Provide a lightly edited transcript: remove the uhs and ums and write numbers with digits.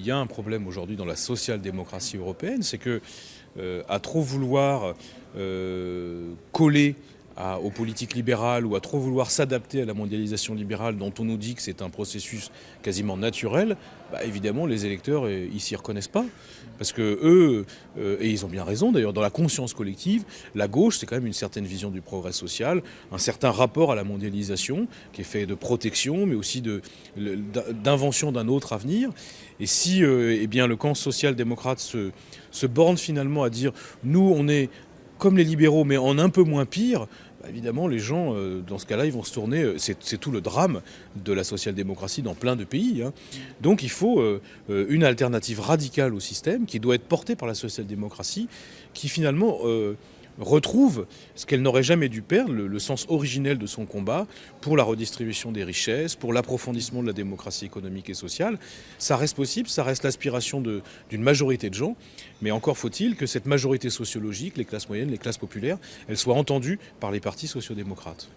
y a un problème aujourd'hui dans la social-démocratie européenne, c'est que à trop vouloir coller aux politiques libérales ou à trop vouloir s'adapter à la mondialisation libérale dont on nous dit que c'est un processus quasiment naturel, évidemment les électeurs ils s'y reconnaissent pas. Parce que eux, et ils ont bien raison d'ailleurs, dans la conscience collective, la gauche c'est quand même une certaine vision du progrès social, un certain rapport à la mondialisation qui est fait de protection mais aussi d'invention d'un autre avenir. Et si eh bien, le camp social-démocrate se borne finalement à dire nous on est comme les libéraux mais en un peu moins pire, évidemment, les gens, dans ce cas-là, ils vont se tourner. C'est tout le drame de la social-démocratie dans plein de pays. Donc il faut une alternative radicale au système qui doit être portée par la social-démocratie, qui finalement retrouve ce qu'elle n'aurait jamais dû perdre, le sens originel de son combat pour la redistribution des richesses, pour l'approfondissement de la démocratie économique et sociale. Ça reste possible, ça reste l'aspiration d'une majorité de gens, mais encore faut-il que cette majorité sociologique, les classes moyennes, les classes populaires, elles soient entendues par les partis sociodémocrates.